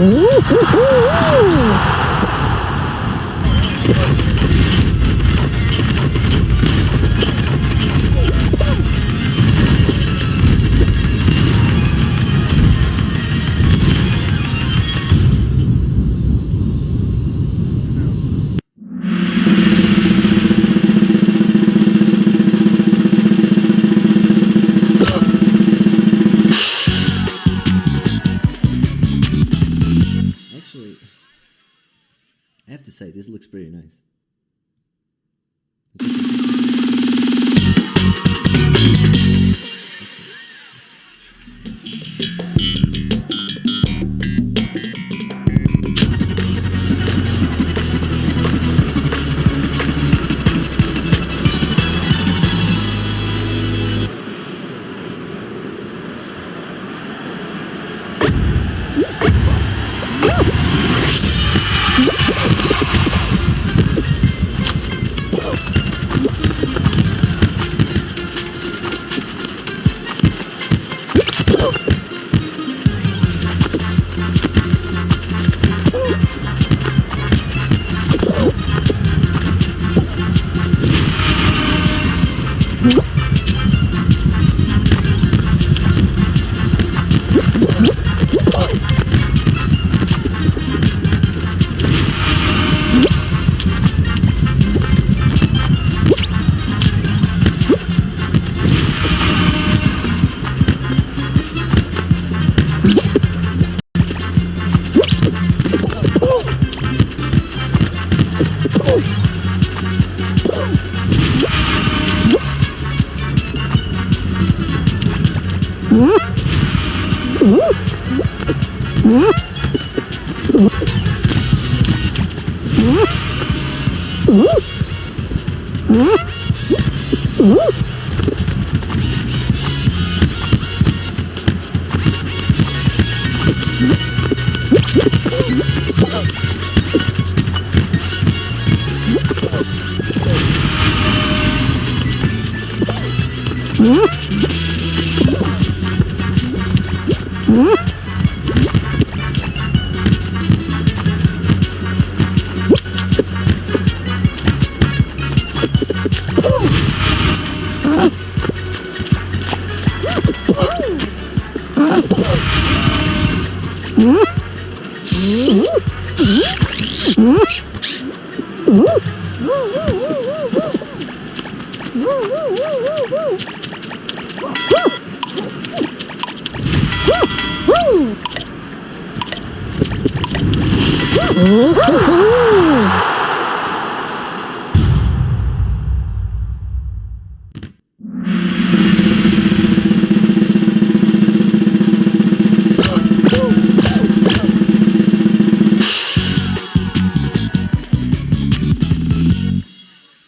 I have to say, this looks pretty nice.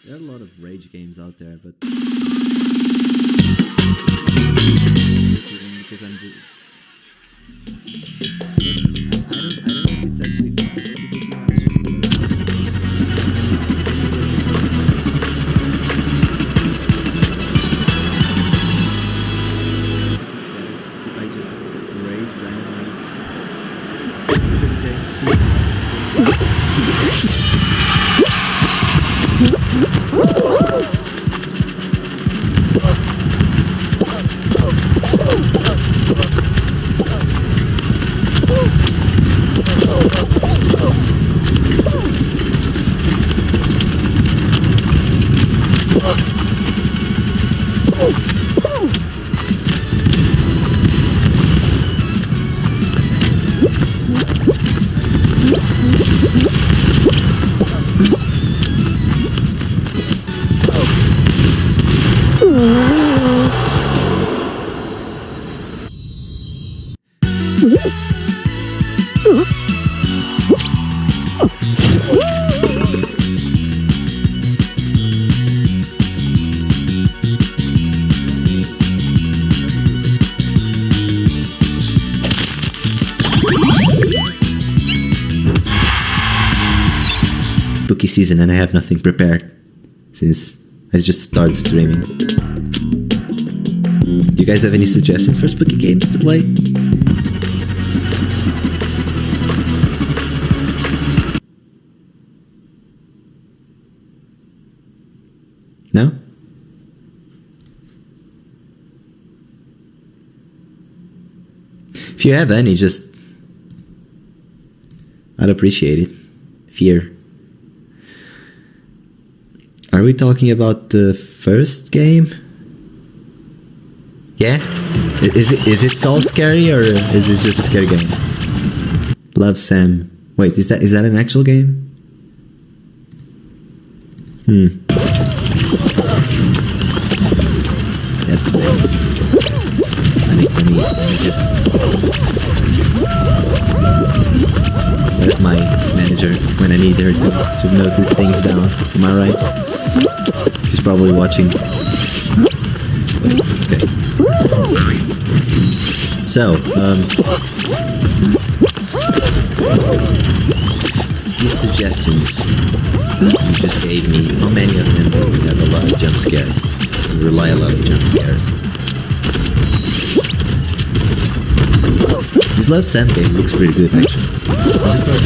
There are a lot of rage games out there, but because I'm just, I don't know if it's actually fun for people to watch. It's better if I just rage randomly because the game's too hard. Spooky season and I have nothing prepared since I just started streaming. Do you guys have any suggestions for spooky games to play? No? If you have any, just... I'd appreciate it. Fear. Are we talking about the first game? Yeah? Is it called scary, or is it just a scary game? Love Sam. Wait, is that an actual game? That's nice. Let me just... Where's my manager when I need her to note these things down? Am I right? She's probably watching. Okay. So, these suggestions you just gave me, how many of them have a lot of jump scares? Rely a lot of jump scares. This Love Sam game looks pretty good, actually. Just like,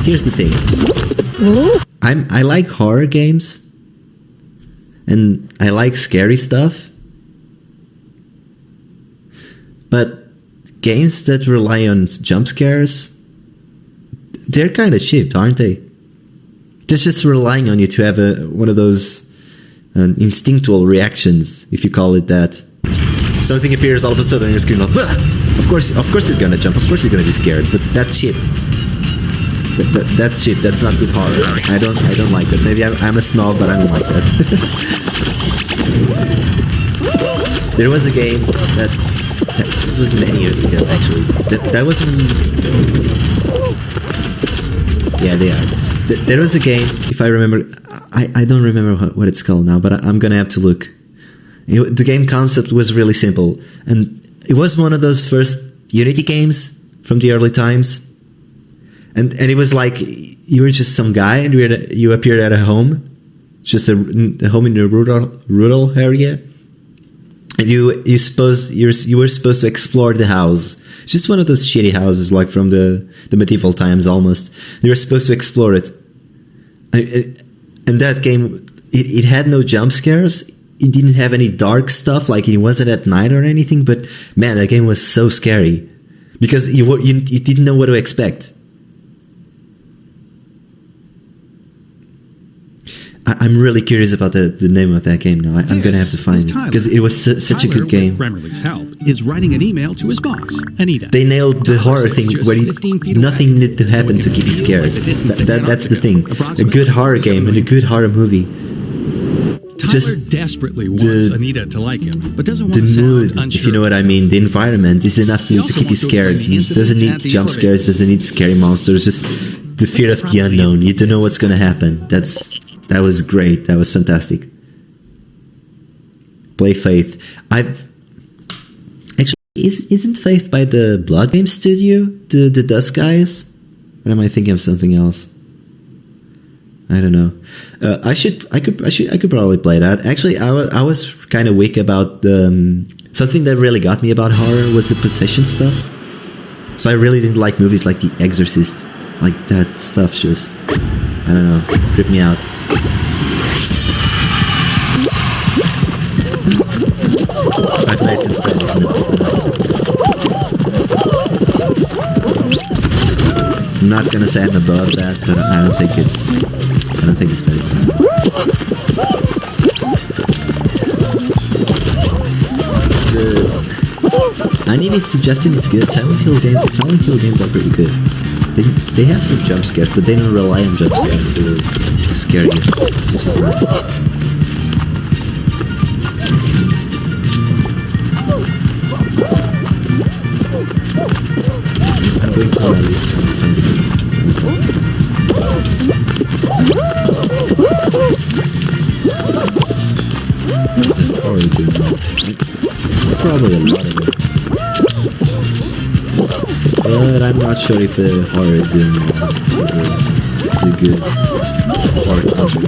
here's the thing. I like horror games, and I like scary stuff, but games that rely on jump scares, they're kind of cheap, aren't they? They're just relying on you to have one of those instinctual reactions, if you call it that. Something appears all of a sudden on your screen, like, bah! Of course you're gonna jump. Of course you're gonna be scared. But that's cheap. That's cheap. That's not good horror. I don't like that. Maybe I'm a snob, but I don't like that. There was a game that this was many years ago, actually. That wasn't. Yeah, they are. There was a game, if I remember. I don't remember what it's called now, but I'm gonna have to look. The game concept was really simple, and it was one of those first Unity games from the early times. And it was like you were just some guy, and you appeared at a home, just a home in a rural area, and you were supposed to explore the house. It's just one of those shitty houses, like from the medieval times almost. You were supposed to explore it, and that game it had no jump scares. It didn't have any dark stuff, like it wasn't at night or anything, but man, that game was so scary because you didn't know what to expect. I'm really curious about the name of that game now. I'm going to have to find it because it was such a good game. With Grammarly's help, is writing an email to his boss, Anita. They nailed the horror thing where nothing needed to happen to keep you scared. That's the thing. A good horror game and a good horror movie. Tyler desperately wants Anita to like him, but doesn't want to sound mood, unsure. if you know what I mean. The environment is enough to keep you scared. It doesn't need jump scares, doesn't need scary monsters, just the fear of the unknown. You don't know what's going to happen. That was great. That was fantastic. Play Faith. Isn't Faith by the Blood Game Studio? The Dust guys? Or am I thinking of something else? I don't know. I could probably play that. Actually, I was kind of weak about something that really got me about horror was the possession stuff. So I really didn't like movies like The Exorcist. Like that stuff just, I don't know, creeped me out. Five Nights at Freddy's. I'm not gonna say I'm above that, but I don't think it's very fun. The Anime suggestion is good. Silent Hill games are pretty good. They have some jump scares, but they don't rely on jump scares to scare you, which is nice. I'm going to at least find There's a horror game. Probably a lot of it. But I'm not sure if a horror doom is a good horror album.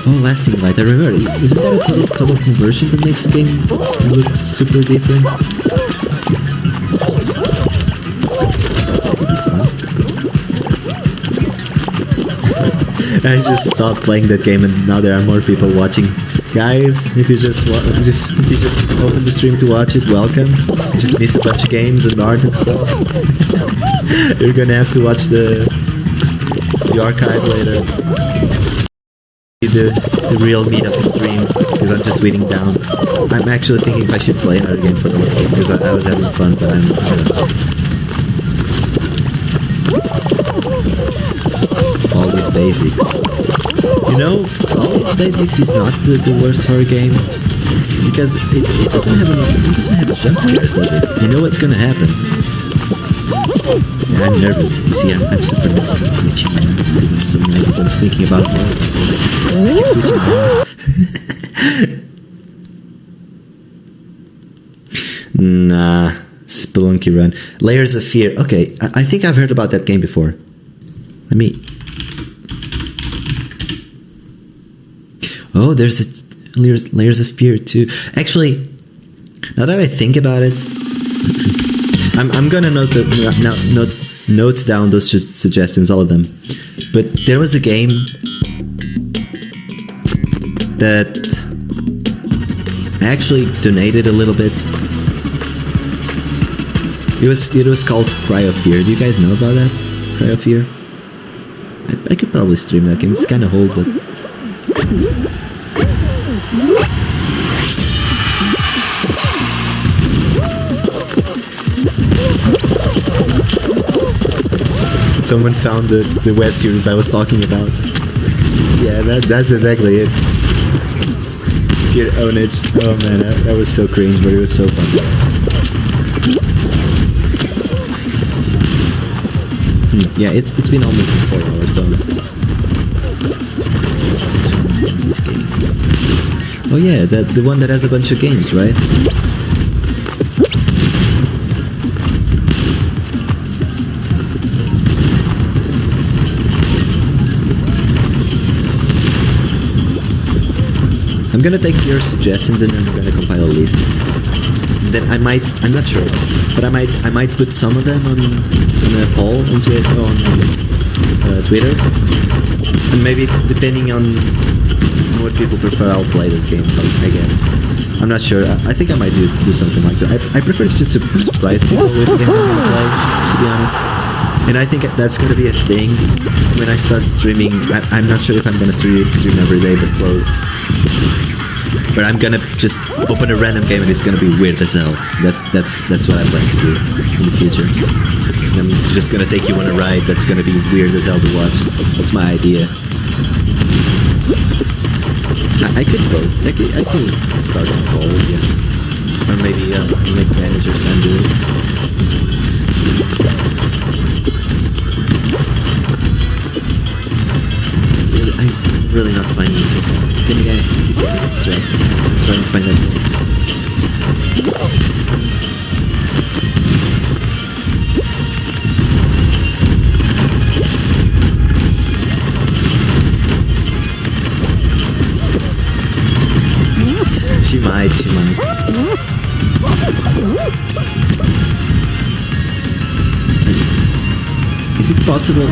Oh, Lasting Light, I remember. Isn't that a total conversion that makes the game look super different? I just stopped playing that game, and now there are more people watching. Guys, if you just open the stream to watch it, welcome. You just missed a bunch of games and art and stuff. You're gonna have to watch the archive later. The real meat of the stream, because I'm just reading down. I'm actually thinking if I should play another game for the game, because I was having fun, but I'm all these basics. You know, all these basics is not the worst horror game, because it doesn't have jump scares, does it? You know what's gonna happen. Yeah, I'm nervous. You see, I'm super nervous. I'm itching my eyes because I'm so nervous. I'm thinking about horror. I keep twitching my eyes. Nah, Spelunky Run. Layers of Fear. Okay, I think I've heard about that game before. Let me... Oh, there's Layers of Fear too. Actually, now that I think about it, I'm gonna note down those suggestions, all of them. But there was a game that I actually donated a little bit. It was called Cry of Fear. Do you guys know about that? Cry of Fear? I could probably stream that game. It's kind of old, but... Someone found the web series I was talking about. Yeah, that's exactly it. Get Ownage. Oh man, that was so cringe, but it was so fun to watch. Yeah, it's been almost 4 hours, so... This game. Oh yeah, the one that has a bunch of games, right? I'm gonna take your suggestions and then I'm gonna compile a list. And then I'm not sure, but I might put some of them on a poll on Twitter, and maybe depending on what people prefer, I'll play those games. I guess. I'm not sure. I think I might do something like that. I prefer to just surprise people with games I'm gonna play, to be honest. And I think that's gonna be a thing when I start streaming. I'm not sure if I'm gonna stream every day, but close. But I'm gonna just open a random game and it's gonna be weird as hell. That's what I plan to do in the future. I'm just gonna take you on a ride that's gonna be weird as hell to watch. That's my idea. I could vote. I could start some polls, yeah. Or maybe make managers and do it. I'm really not finding it. Then again, I keep getting it straight. I'm trying to find that game. She might. Is it possible?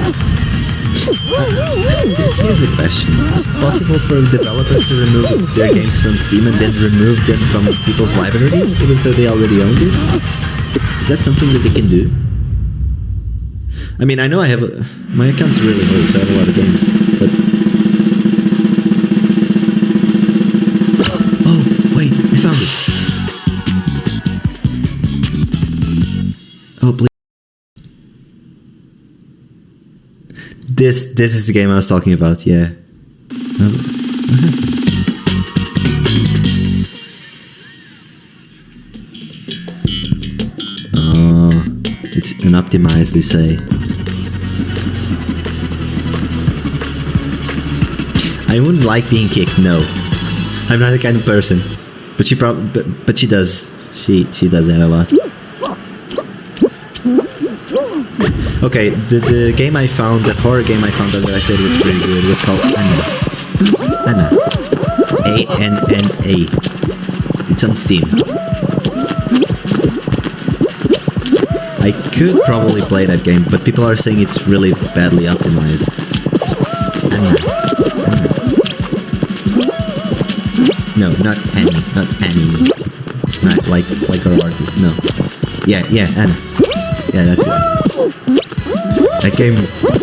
Here's a question. Is it possible for developers to remove their games from Steam and then remove them from people's library, even though they already owned it? Is that something that they can do? I mean, I know I have... my account's really old, so I have a lot of games, but... Oh, wait, I found it! Oh, please. This is the game I was talking about, yeah. Oh, it's unoptimized, they say. I wouldn't like being kicked, no. I'm not the kind of person. But she but she does. She does that a lot. Okay, the game I found, the horror game I found that I said was pretty good, was called Anna. Anna. A-N-N-A. It's on Steam. I could probably play that game, but people are saying it's really badly optimized. Anna. No, not Annie. Not Annie. Not like our artist. No. Yeah, Anna. Yeah, that's it. That game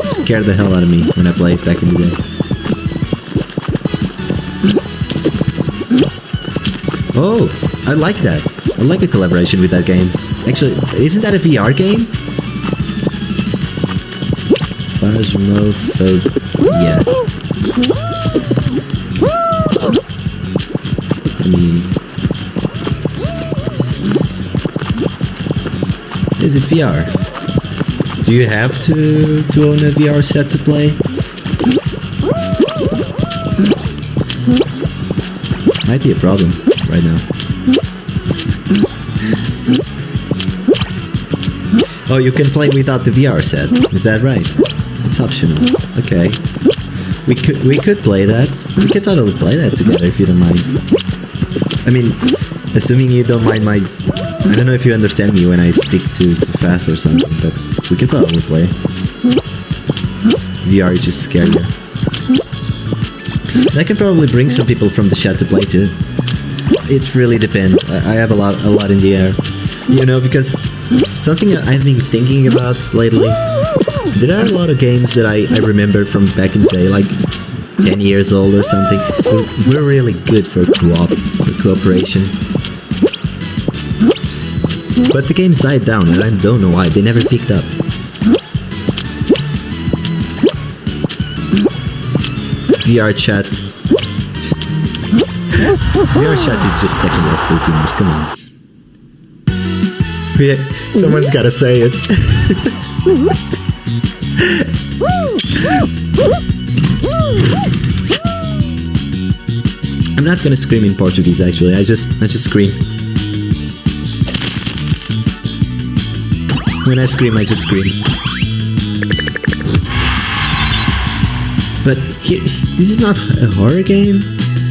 scared the hell out of me when I played back in the day. Oh, I like that. I like a collaboration with that game. Actually, isn't that a VR game? Phasmophobia. I mean, is it VR? Do you have to own a VR set to play? Might be a problem right now. Oh, you can play without the VR set. Is that right? It's optional. Okay. We could play that. We could totally play that together if you don't mind. I mean, assuming you don't mind my... I don't know if you understand me when I speak too fast or something, but we could probably play. VR is just scarier. And I can probably bring some people from the chat to play too. It really depends. I have a lot in the air. You know, because something I've been thinking about lately, there are a lot of games that I remember from back in the day, like 10 years old or something. We're really good for cooperation. But the games died down, and I don't know why. They never picked up. VR chat. VR chat is just second world consumers. Come on. Yeah, someone's gotta say it. I'm not gonna scream in Portuguese. Actually, I just scream. When I scream, I just scream. But here, this is not a horror game.